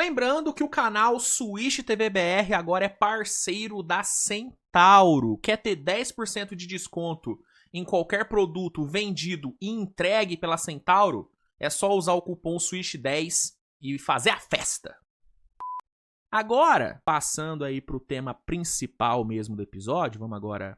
Lembrando que o canal Switch TV BR agora é parceiro da Centauro. Quer ter 10% de desconto em qualquer produto vendido e entregue pela Centauro? É só usar o cupom SWITCH10 e fazer a festa. Agora, passando aí pro tema principal mesmo do episódio, vamos agora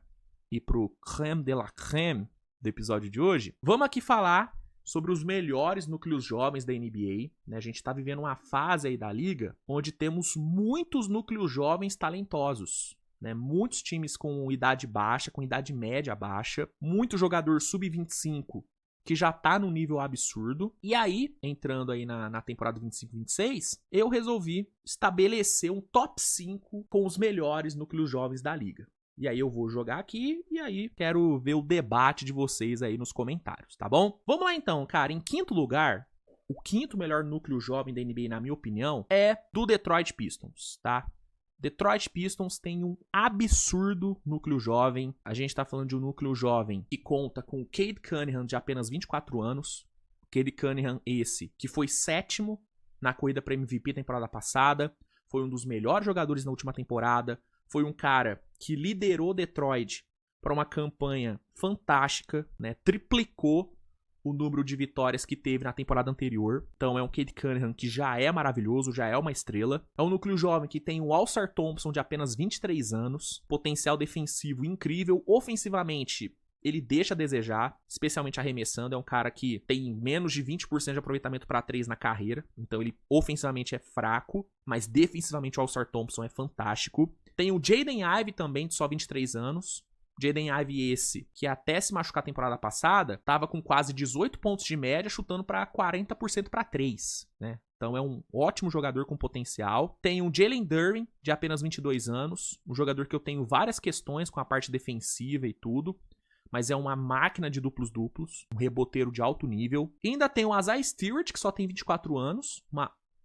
ir pro crème de la crème do episódio de hoje. Vamos aqui falar sobre os melhores núcleos jovens da NBA. Né? A gente está vivendo uma fase aí da liga onde temos muitos núcleos jovens talentosos. Né? Muitos times com idade baixa, com idade média baixa, muito jogador sub-25 que já tá num nível absurdo. E aí, entrando aí na temporada 25-26, eu resolvi estabelecer um top 5 com os melhores núcleos jovens da liga. E aí eu vou jogar aqui e aí quero ver o debate de vocês aí nos comentários, tá bom? Vamos lá então, cara. Em quinto lugar, o quinto melhor núcleo jovem da NBA, na minha opinião, é do Detroit Pistons, tá? Detroit Pistons tem um absurdo núcleo jovem. A gente tá falando de um núcleo jovem que conta com o Cade Cunningham, de apenas 24 anos. Cade Cunningham, esse, que foi sétimo na corrida para MVP temporada passada. Foi um dos melhores jogadores na última temporada. Foi um cara que liderou Detroit para uma campanha fantástica, né? Triplicou o número de vitórias que teve na temporada anterior. Então é um Cade Cunningham que já é maravilhoso, já é uma estrela. É um núcleo jovem que tem o All-Star Thompson de apenas 23 anos. Potencial defensivo incrível. Ofensivamente, ele deixa a desejar, especialmente arremessando. É um cara que tem menos de 20% de aproveitamento para 3 na carreira. Então ele ofensivamente é fraco, mas defensivamente o All-Star Thompson é fantástico. Tem o Jaden Ivey também, de só 23 anos. Jaden Ivey esse, que até se machucar a temporada passada, tava com quase 18 pontos de média, chutando para 40% para 3, né? Então é um ótimo jogador com potencial. Tem o Jalen Duren, de apenas 22 anos, um jogador que eu tenho várias questões com a parte defensiva e tudo, mas é uma máquina de duplos-duplos, um reboteiro de alto nível. E ainda tem o Isaiah Stewart, que só tem 24 anos,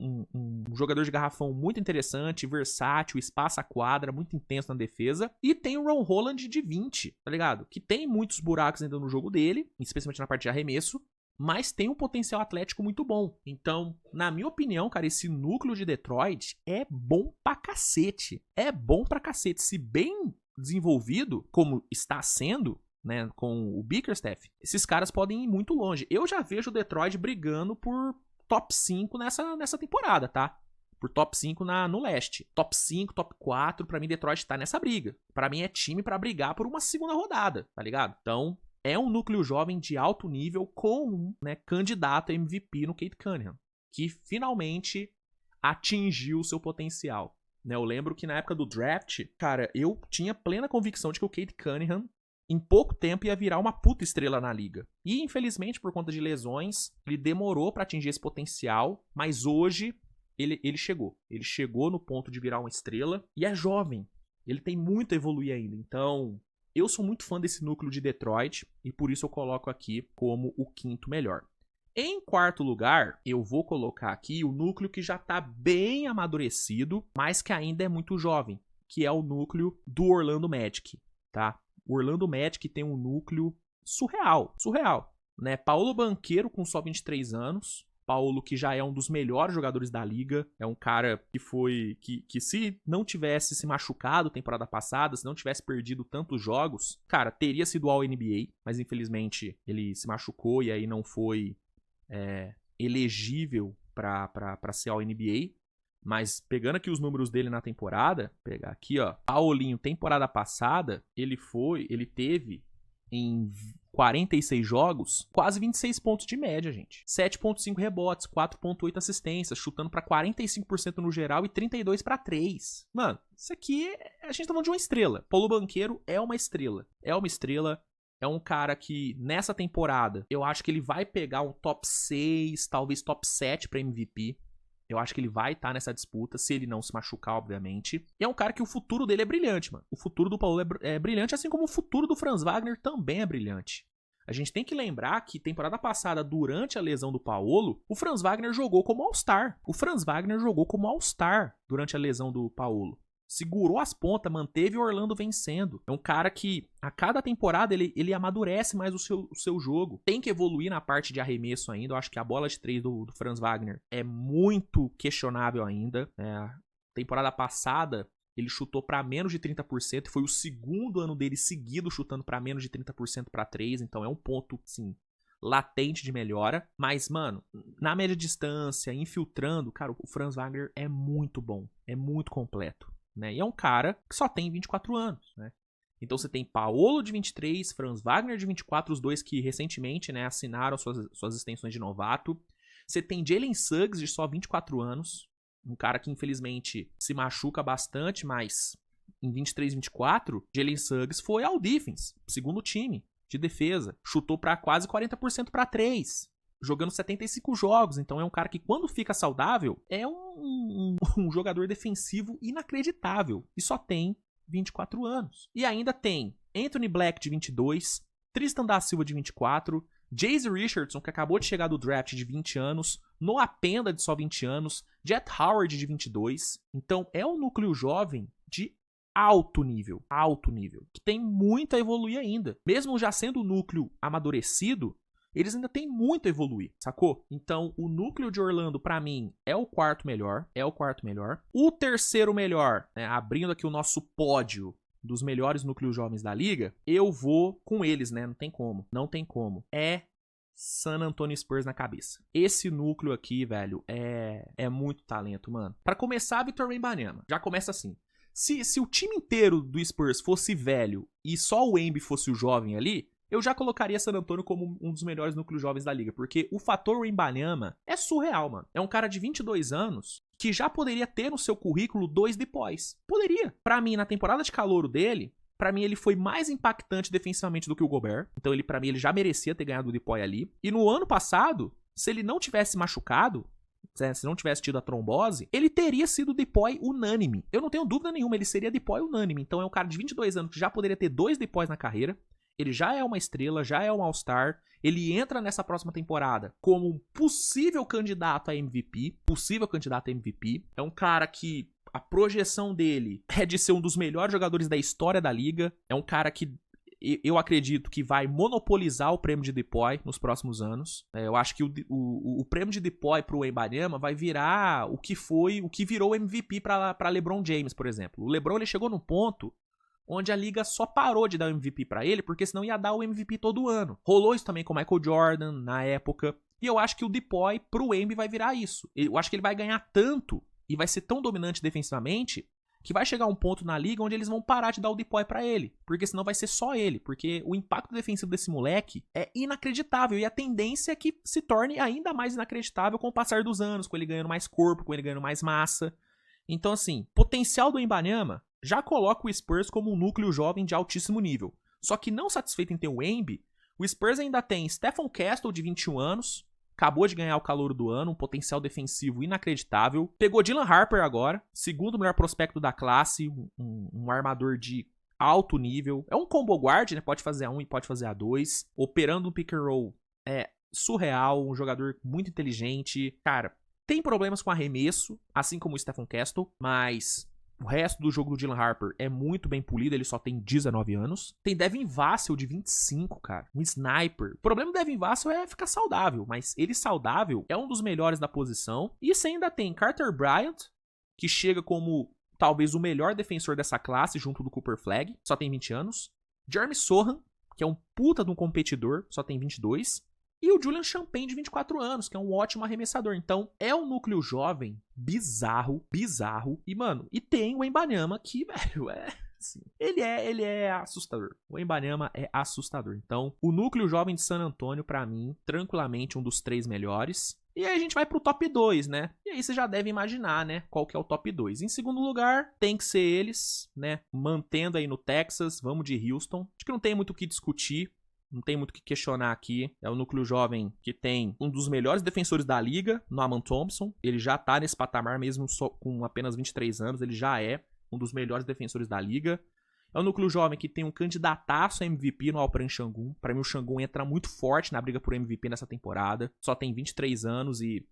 um jogador de garrafão muito interessante, versátil, espaça a quadra, muito intenso na defesa. E tem o Ron Holland de 20, tá ligado? Que tem muitos buracos ainda no jogo dele, especialmente na parte de arremesso, mas tem um potencial atlético muito bom. Então, na minha opinião, cara, esse núcleo de Detroit é bom pra cacete. É bom pra cacete. Se bem desenvolvido, como está sendo, né, com o Bickerstaff, esses caras podem ir muito longe. Eu já vejo o Detroit brigando por top 5 nessa temporada, tá? Por top 5 no leste. Top 5, top 4, pra mim Detroit tá nessa briga. Pra mim é time pra brigar por uma segunda rodada, tá ligado? Então, é um núcleo jovem de alto nível com um, né, candidato a MVP no Cade Cunningham, que finalmente atingiu seu potencial. Né, eu lembro que na época do draft, cara, eu tinha plena convicção de que o Cade Cunningham em pouco tempo ia virar uma puta estrela na liga. E, infelizmente, por conta de lesões, ele demorou pra atingir esse potencial, mas hoje ele chegou. Ele chegou no ponto de virar uma estrela e é jovem. Ele tem muito a evoluir ainda. Então, eu sou muito fã desse núcleo de Detroit e por isso eu coloco aqui como o quinto melhor. Em quarto lugar, eu vou colocar aqui o núcleo que já tá bem amadurecido, mas que ainda é muito jovem, que é o núcleo do Orlando Magic, tá? O Orlando Magic tem um núcleo surreal, né? Paolo Banchero com só 23 anos, Paolo que já é um dos melhores jogadores da liga, é um cara que se não tivesse se machucado temporada passada, se não tivesse perdido tantos jogos, cara, teria sido ao NBA, mas infelizmente ele se machucou e aí não foi elegível para ser ao NBA. Mas pegando aqui os números dele na temporada, pegar aqui, ó, Paulinho, temporada passada, ele teve em 46 jogos, quase 26 pontos de média, gente. 7.5 rebotes, 4.8 assistências, chutando pra 45% no geral e 32 pra 3. Mano, isso aqui, a gente tá falando de uma estrela. Paulo Banchero é uma estrela. É um cara que, nessa temporada, eu acho que ele vai pegar um top 6, talvez top 7 pra MVP. Eu acho que ele vai estar nessa disputa, se ele não se machucar, obviamente. E é um cara que o futuro dele é brilhante, mano. O futuro do Paulo é brilhante, assim como o futuro do Franz Wagner também é brilhante. A gente tem que lembrar que temporada passada, durante a lesão do Paolo, o Franz Wagner jogou como All-Star. Durante a lesão do Paolo. Segurou as pontas, manteve o Orlando vencendo. É um cara que, a cada temporada, ele amadurece mais o seu jogo. Tem que evoluir na parte de arremesso ainda. Eu acho que a bola de 3 do Franz Wagner é muito questionável ainda. Temporada passada, ele chutou para menos de 30%. Foi o segundo ano dele seguido chutando para menos de 30% para 3. Então é um ponto, sim, latente de melhora. Mas, mano, na média distância, infiltrando, cara, o Franz Wagner é muito bom. É muito completo. Né? E é um cara que só tem 24 anos, né? Então você tem Paolo de 23, Franz Wagner de 24, os dois que recentemente, né, assinaram suas extensões de novato. Você tem Jalen Suggs de só 24 anos, um cara que infelizmente se machuca bastante, mas em 23, 24, Jalen Suggs foi ao defense, segundo time de defesa, chutou para quase 40% para 3. Jogando 75 jogos, então é um cara que quando fica saudável é um jogador defensivo inacreditável e só tem 24 anos. E ainda tem Anthony Black de 22, Tristan da Silva de 24, Jayce Richardson que acabou de chegar do draft de 20 anos, Noah Penda de só 20 anos, Jet Howard de 22. Então é um núcleo jovem de alto nível, que tem muito a evoluir ainda. Mesmo já sendo um núcleo amadurecido, eles ainda têm muito a evoluir, sacou? Então, o núcleo de Orlando, pra mim, é o quarto melhor. O terceiro melhor, né, abrindo aqui o nosso pódio dos melhores núcleos jovens da liga, eu vou com eles, né? Não tem como. É San Antonio Spurs na cabeça. Esse núcleo aqui, velho, é muito talento, mano. Pra começar, Victor Wembanyama. Já começa assim. Se o time inteiro do Spurs fosse velho e só o Wemby fosse o jovem ali, eu já colocaria San Antonio como um dos melhores núcleos jovens da liga, porque o fator Wembanyama é surreal, mano. É um cara de 22 anos que já poderia ter no seu currículo 2 DPOYs. Poderia. Pra mim, na temporada de calouro dele, pra mim ele foi mais impactante defensivamente do que o Gobert. Então, pra mim, ele já merecia ter ganhado o DPOY ali. E no ano passado, se ele não tivesse machucado, se não tivesse tido a trombose, ele teria sido DPOY unânime. Eu não tenho dúvida nenhuma, ele seria DPOY unânime. Então, é um cara de 22 anos que já poderia ter 2 DPOYs na carreira. Ele já é uma estrela, já é um All-Star. Ele entra nessa próxima temporada como um possível candidato a MVP. É um cara que a projeção dele é de ser um dos melhores jogadores da história da liga. É um cara que eu acredito que vai monopolizar o prêmio de DPOY nos próximos anos. Eu acho que o prêmio de DPOY pro Wembanyama vai virar o que virou o MVP para LeBron James, por exemplo. O LeBron ele chegou num ponto onde a liga só parou de dar o MVP pra ele, porque senão ia dar o MVP todo ano. Rolou isso também com o Michael Jordan na época. E eu acho que o DPOY pro Wemby vai virar isso. Eu acho que ele vai ganhar tanto e vai ser tão dominante defensivamente que vai chegar um ponto na liga onde eles vão parar de dar o DPOY pra ele. Porque senão vai ser só ele. Porque o impacto defensivo desse moleque é inacreditável. E a tendência é que se torne ainda mais inacreditável com o passar dos anos, com ele ganhando mais corpo, com ele ganhando mais massa. Então, assim, potencial do Wembanyama já coloca o Spurs como um núcleo jovem de altíssimo nível. Só que não satisfeito em ter o Wemby, o Spurs ainda tem Stephen Castle, de 21 anos, acabou de ganhar o calouro do ano, um potencial defensivo inacreditável. Pegou Dylan Harper agora, segundo melhor prospecto da classe, um armador de alto nível. É um combo guard, né? Pode fazer a 1 e pode fazer a 2. Operando um pick and roll é surreal, um jogador muito inteligente. Cara, tem problemas com arremesso, assim como o Stephen Castle, mas o resto do jogo do Dylan Harper é muito bem polido, ele só tem 19 anos. Tem Devin Vassell de 25, cara, um sniper. O problema do Devin Vassell é ficar saudável, mas ele saudável é um dos melhores da posição. E você ainda tem Carter Bryant, que chega como talvez o melhor defensor dessa classe, junto do Cooper Flagg, só tem 20 anos. Jeremy Sohan, que é um puta de um competidor, só tem 22. E o Julian Champagne, de 24 anos, que é um ótimo arremessador. Então, é um núcleo jovem bizarro. E, mano, e tem o Wembanyama que, velho, assim, ele é assustador. O Wembanyama é assustador. Então, o núcleo jovem de San Antonio, pra mim, tranquilamente um dos 3 melhores. E aí a gente vai pro top 2, né? E aí você já deve imaginar, né? Qual que é o top 2. Em segundo lugar, tem que ser eles, né? Mantendo aí no Texas, vamos de Houston. Acho que não tem muito o que discutir. Não tem muito o que questionar aqui. É o núcleo jovem que tem um dos melhores defensores da liga, Norman Thompson. Ele já tá nesse patamar mesmo só com apenas 23 anos. Ele já é um dos melhores defensores da liga. É um núcleo jovem que tem um candidataço a MVP no Alperen Sengun. Pra mim, o Sengun entra muito forte na briga por MVP nessa temporada. Só tem 23 anos e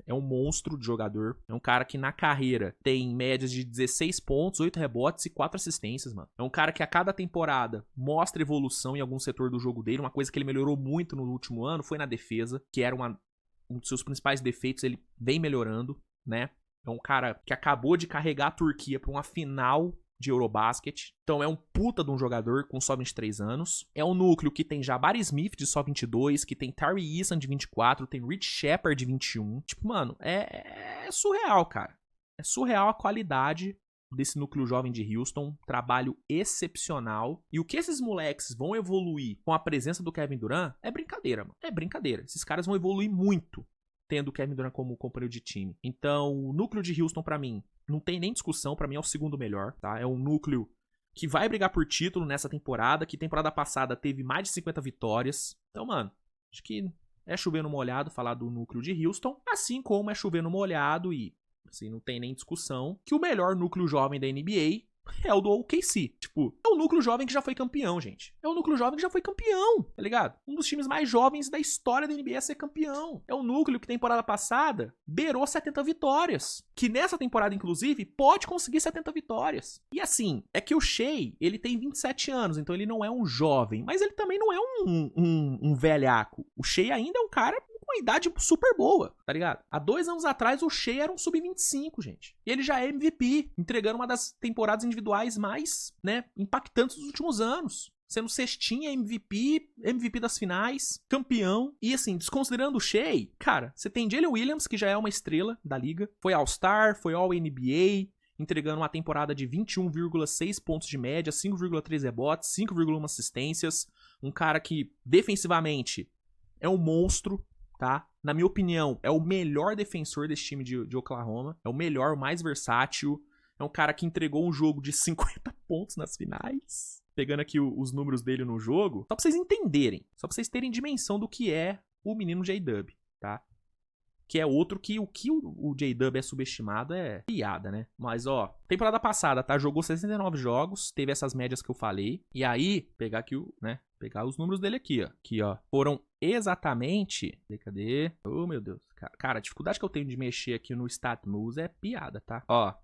é um monstro de jogador. É um cara que na carreira tem médias de 16 pontos, 8 rebotes e 4 assistências, mano. É um cara que a cada temporada mostra evolução em algum setor do jogo dele. Uma coisa que ele melhorou muito no último ano foi na defesa, que era um dos seus principais defeitos. Ele vem melhorando, né? É um cara que acabou de carregar a Turquia pra uma final de Eurobasket. Então é um puta de um jogador com só 23 anos. É um núcleo que tem Jabari Smith de só 22, que tem Tari Eason de 24, tem Rich Shepard de 21. Tipo, mano, é surreal, cara. É surreal a qualidade desse núcleo jovem de Houston. Trabalho excepcional. E o que esses moleques vão evoluir com a presença do Kevin Durant é brincadeira, mano. É brincadeira. Esses caras vão evoluir muito tendo o Kevin Durant como companheiro de time. Então, o núcleo de Houston, pra mim, não tem nem discussão, pra mim é o segundo melhor, tá? É um núcleo que vai brigar por título nessa temporada, que temporada passada teve mais de 50 vitórias. Então, mano, acho que é chover no molhado falar do núcleo de Houston, assim como é chover no molhado e, assim, não tem nem discussão, que o melhor núcleo jovem da NBA é o do OKC. Tipo, é o núcleo jovem que já foi campeão, gente. É o núcleo jovem que já foi campeão, tá ligado? Um dos times mais jovens da história da NBA a ser campeão. É o núcleo que temporada passada beirou 70 vitórias. Que nessa temporada, inclusive, pode conseguir 70 vitórias. E assim, é que o Shai, ele tem 27 anos, então ele não é um jovem. Mas ele também não é um velhaco. O Shai ainda é um cara com uma idade super boa, tá ligado? Há 2 anos atrás, o Shai era um sub-25, gente. E ele já é MVP, entregando uma das temporadas individuais mais, né, impactantes dos últimos anos. Sendo cestinha, MVP das finais, campeão. E assim, desconsiderando o Shai, cara, você tem Jalen Williams, que já é uma estrela da liga. Foi All-Star, foi All-NBA, entregando uma temporada de 21,6 pontos de média, 5,3 rebotes, 5,1 assistências. Um cara que, defensivamente, é um monstro, tá? Na minha opinião, é o melhor defensor desse time de Oklahoma. É o melhor, o mais versátil. É um cara que entregou um jogo de 50 pontos nas finais. Pegando aqui os números dele no jogo, só pra vocês entenderem, só pra vocês terem dimensão do que é o menino J-Dub, tá? Que é outro que o J-Dub é subestimado é piada, né? Mas, ó, temporada passada, tá? Jogou 69 jogos, teve essas médias que eu falei. E aí, pegar aqui pegar os números dele aqui, ó. Aqui, ó. Foram exatamente... Cadê? Oh, meu Deus. Cara, a dificuldade que eu tenho de mexer aqui no StatMoves é piada, tá? Ó.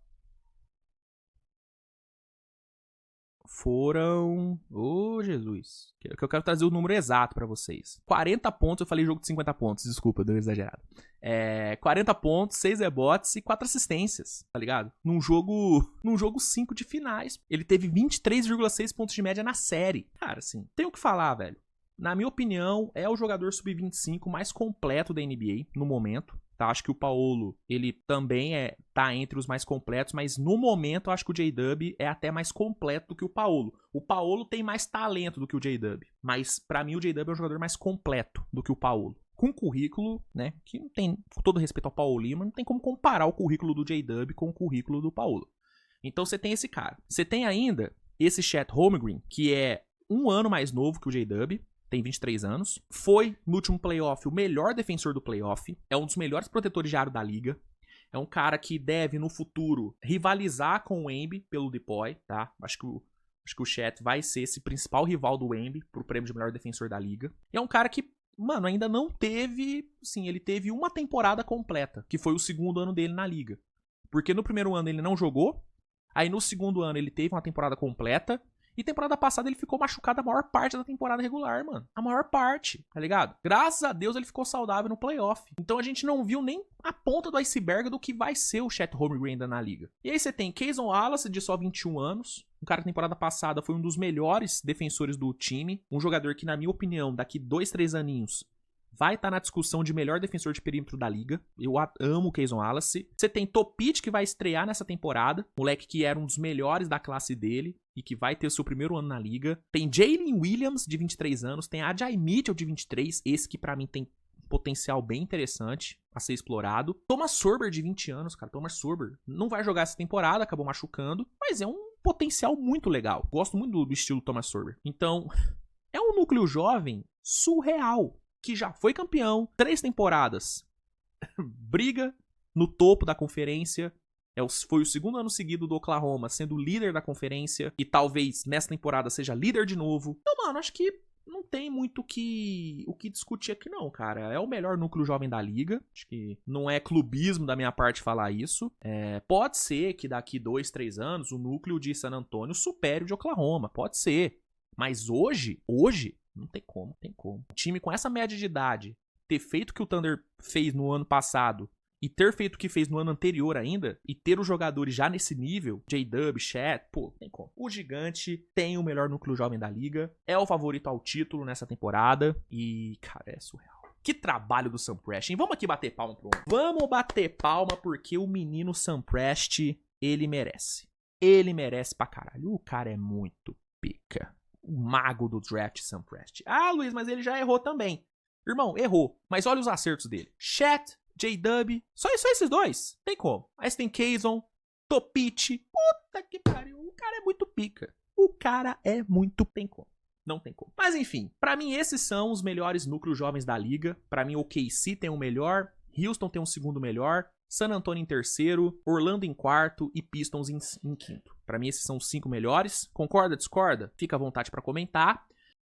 Foram... Oh, Jesus. Que eu quero trazer o número exato pra vocês. 40 pontos, eu falei jogo de 50 pontos, desculpa, deu exagerado. 40 pontos, 6 rebotes e 4 assistências, tá ligado? Num jogo 5 de finais. Ele teve 23,6 pontos de média na série. Cara, assim, tem o que falar, velho. Na minha opinião, é o jogador sub-25 mais completo da NBA no momento. Tá? Acho que o Paolo, ele também tá entre os mais completos, mas no momento eu acho que o J-Dub é até mais completo do que o Paolo. O Paolo tem mais talento do que o J-Dub, mas pra mim o J-Dub é um jogador mais completo do que o Paolo. Com currículo, né, que não tem, com todo respeito ao Paulinho, mas não tem como comparar o currículo do J-Dub com o currículo do Paolo. Então você tem esse cara. Você tem ainda esse Chet Holmgren, que é 1 ano mais novo que o J-Dub, tem 23 anos. Foi, no último playoff, o melhor defensor do playoff. É um dos melhores protetores de aro da liga. É um cara que deve, no futuro, rivalizar com o Embi pelo DPOY, tá? Acho que o Chet vai ser esse principal rival do Embi pro prêmio de melhor defensor da liga. E é um cara que, mano, ainda não teve... Sim, ele teve uma temporada completa, que foi o segundo ano dele na liga. Porque no primeiro ano ele não jogou. Aí no segundo ano ele teve uma temporada completa. E temporada passada ele ficou machucado a maior parte da temporada regular, mano. A maior parte, tá ligado? Graças a Deus ele ficou saudável no playoff. Então a gente não viu nem a ponta do iceberg do que vai ser o Chet Holmgren ainda na liga. E aí você tem Cason Wallace, de só 21 anos. Um cara que temporada passada foi um dos melhores defensores do time. Um jogador que, na minha opinião, daqui 2, 3 aninhos... vai estar na discussão de melhor defensor de perímetro da liga. Eu amo o Cason Wallace. Você tem Topic, que vai estrear nessa temporada. Moleque que era um dos melhores da classe dele e que vai ter o seu primeiro ano na liga. Tem Jalen Williams, de 23 anos. Tem Ajay Mitchell, de 23. Esse que pra mim tem potencial bem interessante a ser explorado. Thomas Sorber, de 20 anos, cara. Thomas Sorber não vai jogar essa temporada, acabou machucando. Mas é um potencial muito legal. Gosto muito do estilo Thomas Sorber. Então, é um núcleo jovem surreal. Que já foi campeão, 3 temporadas, briga no topo da conferência, Foi o segundo ano seguido do Oklahoma sendo líder da conferência e talvez nessa temporada seja líder de novo. Então, mano, acho que não tem muito o que discutir aqui não, cara. É o melhor núcleo jovem da liga. Acho que não é clubismo da minha parte falar isso. Pode ser que daqui 2, 3 anos o núcleo de San Antonio supere o de Oklahoma. Pode ser. Mas hoje, não tem como, não tem como. Um time com essa média de idade, ter feito o que o Thunder fez no ano passado e ter feito o que fez no ano anterior ainda, e ter os jogadores já nesse nível, J-Dub, Chat, pô, tem como. O Gigante tem o melhor núcleo jovem da liga, é o favorito ao título nessa temporada, e, cara, é surreal. Que trabalho do Sam Presti, hein? Vamos aqui bater palma pro homem. Vamos bater palma porque o menino Sam Presti, ele merece. Ele merece pra caralho. O cara é muito pica. O mago do draft, Sam Presti. Ah, Luiz, mas ele já errou também. Irmão, errou. Mas olha os acertos dele. Chat, J-Dub, só esses dois. Tem como. Aí você tem Kazon, Topic. Puta que pariu. O cara é muito pica. O cara é muito... Tem como. Não tem como. Mas enfim, pra mim esses são os melhores núcleos jovens da liga. Pra mim o OKC tem o melhor, Houston tem um segundo melhor, San Antonio em terceiro, Orlando em quarto e Pistons em quinto. Pra mim esses são os 5 melhores. Concorda, discorda? Fica à vontade pra comentar.